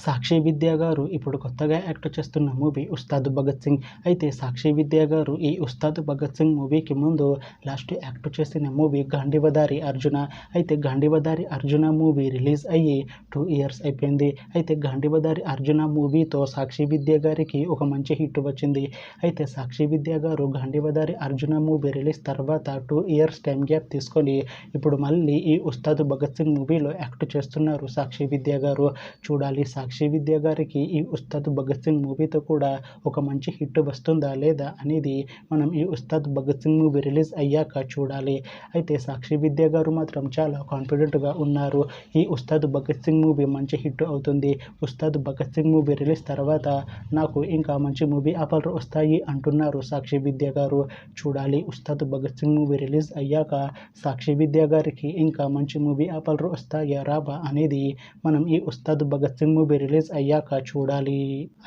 సాక్షి విద్యా గారు ఇప్పుడు కొత్తగా యాక్ట్ చేస్తున్న మూవీ ఉస్తాద్ భగత్ సింగ్. అయితే సాక్షి విద్యా గారు ఈ ఉస్తాద్ భగత్ సింగ్ మూవీకి ముందు లాస్ట్ యాక్ట్ చేసిన మూవీ గాంధీవదారి అర్జున. అయితే గాంధీవదారి అర్జున మూవీ రిలీజ్ అయ్యి 2 ఇయర్స్ అయిపోయింది. అయితే గాంధీవదారి అర్జున మూవీతో సాక్షి విద్యా గారికి ఒక మంచి హిట్ వచ్చింది. అయితే సాక్షి విద్యా గారు గాంధీవదారి అర్జున మూవీ రిలీజ్ తర్వాత 2 ఇయర్స్ టైం గ్యాప్ తీసుకొని ఇప్పుడు మళ్ళీ ఈ ఉస్తాద్ భగత్ సింగ్ మూవీలో యాక్ట్ చేస్తున్నారు సాక్షి విద్యా గారు. చూడాలి సాక్షి విద్యా గారికి ఈ ఉస్తాద్ భగత్ సింగ్ మూవీతో కూడా ఒక మంచి హిట్ వస్తుందా లేదా అనేది మనం ఈ ఉస్తాద్ భగత్ సింగ్ మూవీ రిలీజ్ అయ్యాక చూడాలి. అయితే సాక్షి విద్యా గారు మాత్రం చాలా కాన్ఫిడెంట్గా ఉన్నారు. ఈ ఉస్తాద్ భగత్ సింగ్ మూవీ మంచి హిట్ అవుతుంది. ఉస్తాద్ భగత్ సింగ్ మూవీ రిలీజ్ తర్వాత నాకు ఇంకా మంచి మూవీ ఆఫర్లు వస్తాయి అంటున్నారు సాక్షి విద్యా గారు. చూడాలి ఉస్తాద్ భగత్ సింగ్ మూవీ రిలీజ్ అయ్యాక సాక్షి విద్యా గారికి ఇంకా మంచి మూవీ ఆఫర్లు వస్తాయా రావా అనేది మనం ఈ ఉస్తాద్ భగత్ సింగ్ మూవీ రిలీజ్ అయ్యాక చూడాలి.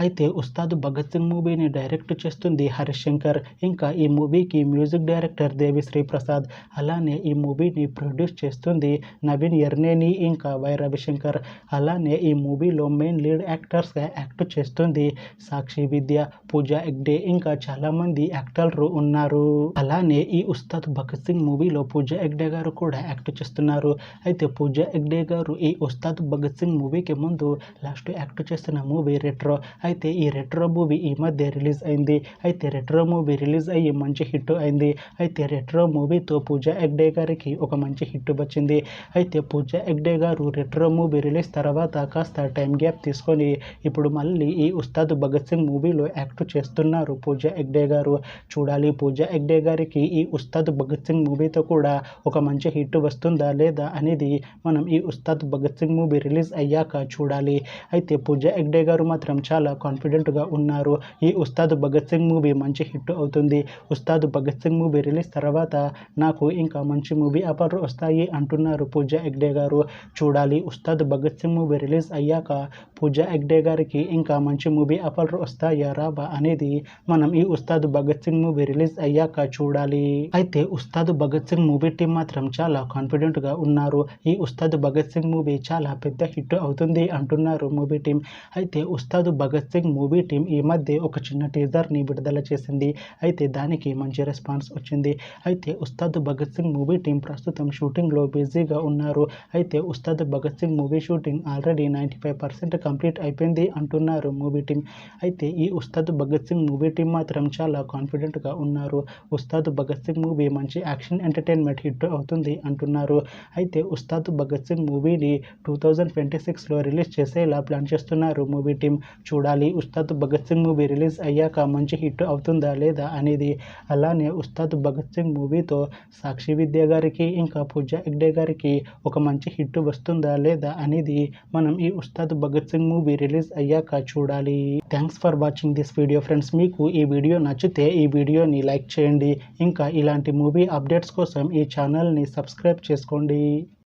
అయితే ఉస్తాద్ భగత్ సింగ్ మూవీని డైరెక్ట్ చేస్తుంది హరీష్ శంకర్. ఇంకా ఈ మూవీకి మ్యూజిక్ డైరెక్టర్ దేవిశ్రీ ప్రసాద్. అలానే ఈ మూవీని ప్రొడ్యూస్ చేస్తుంది నవీన్ ఎర్నేని ఇంకా వై రవిశంకర్. అలానే ఈ మూవీలో మెయిన్ లీడ్ యాక్టర్స్గా యాక్ట్ చేస్తుంది సాక్షి విద్య, పూజా హెగ్డే ఇంకా చాలా మంది యాక్టర్లు ఉన్నారు. అలానే ఈ ఉస్తాద్ భగత్ సింగ్ మూవీలో పూజా హెగ్డే గారు కూడా యాక్ట్ చేస్తున్నారు. అయితే పూజా హెగ్డే గారు ఈ ఉస్తాద్ భగత్ సింగ్ మూవీకి ముందు లాస్ట్ యాక్ట్ చేస్తున్న మూవీ రెట్రో. అయితే ఈ రెట్రో మూవీ ఈ మధ్య రిలీజ్ అయింది. అయితే రెట్రో మూవీ రిలీజ్ అయ్యి మంచి హిట్ అయింది. అయితే రెట్రో మూవీతో పూజా హెగ్డే గారికి ఒక మంచి హిట్ వచ్చింది. అయితే పూజా హెగ్డే గారు రెట్రో మూవీ రిలీజ్ తర్వాత కాస్త టైం గ్యాప్ తీసుకొని ఇప్పుడు మళ్ళీ ఈ ఉస్తాద్ భగత్ సింగ్ మూవీలో యాక్ట్ చేస్తున్నారు పూజా హెగ్డే గారు. చూడాలి పూజా హెగ్డే గారికి ఈ ఉస్తాద్ భగత్ సింగ్ మూవీతో కూడా ఒక మంచి హిట్ వస్తుందా లేదా అనేది మనం ఈ ఉస్తాద్ భగత్ సింగ్ మూవీ రిలీజ్ అయ్యాక చూడాలి. అయితే పూజా హెగ్డే గారు మాత్రం చాలా కాన్ఫిడెంట్గా ఉన్నారు. ఈ ఉస్తాద్ భగత్ సింగ్ మూవీ మంచి హిట్ అవుతుంది. ఉస్తాద్ భగత్ సింగ్ మూవీ రిలీజ్ తర్వాత నాకు ఇంకా మంచి మూవీ ఆఫర్లు వస్తాయి అంటున్నారు పూజా హెగ్డే గారు. చూడాలి ఉస్తాద్ భగత్ సింగ్ మూవీ రిలీజ్ అయ్యాక పూజా హెగ్డే గారికి ఇంకా మంచి మూవీ ఆఫర్లు వస్తాయా రావా అనేది మనం ఈ ఉస్తాద్ భగత్ సింగ్ మూవీ రిలీజ్ అయ్యాక చూడాలి. అయితే ఉస్తాద్ భగత్ సింగ్ మూవీ టీం మాత్రం చాలా కాన్ఫిడెంట్గా ఉన్నారు. ఈ ఉస్తాద్ భగత్ సింగ్ మూవీ చాలా పెద్ద హిట్ అవుతుంది అంటున్నారు మూవీ టీం. అయితే ఉస్తాద్ భగత్ సింగ్ మూవీ టీం ఈ మధ్య ఒక చిన్న టీజర్ని విడుదల చేసింది. అయితే దానికి మంచి రెస్పాన్స్ వచ్చింది. అయితే ఉస్తాద్ భగత్ సింగ్ మూవీ టీం ప్రస్తుతం షూటింగ్లో బిజీగా ఉన్నారు. అయితే Ustaad Bhagat Singh movie shooting already 95% complete అయిపోయింది అంటున్నారు మూవీ టీం. అయితే ఈ ఉస్తాద్ భగత్ సింగ్ మూవీ టీం మాత్రం చాలా కాన్ఫిడెంట్గా ఉన్నారు. ఉస్తాద్ భగత్ సింగ్ మూవీ మంచి యాక్షన్ ఎంటర్టైన్మెంట్ హిట్ అవుతుంది అంటున్నారు. అయితే ఉస్తాద్ భగత్ సింగ్ మూవీని 2026లో రిలీజ్ చేసేలా ప్లాన్ చేస్తున్నారు మూవీ టీం. చూడాలి ఉస్తాద్ భగత్ సింగ్ మూవీ రిలీజ్ అయ్యాక మంచి హిట్ అవుతుందా లేదా అనేది. అలానే ఉస్తాద్ భగత్ సింగ్ మూవీతో సాక్షి విద్యా గారికి ఇంకా పూజా హెగ్డే గారికి ఒక మంచి హిట్ వస్తుందా లేదా అనేది మనం ఈ ఉస్తాద్ భగత్ సింగ్ మూవీ రిలీజ్ అయ్యాక చూడాలి. Thanks for watching this video friends. మీకు ఈ వీడియో నచ్చితే ఈ వీడియోని లైక్ చేయండి. ఇంకా ఇలాంటి మూవీ అప్డేట్స్ కోసం ఈ ఛానల్ని సబ్స్క్రైబ్ చేసుకోండి.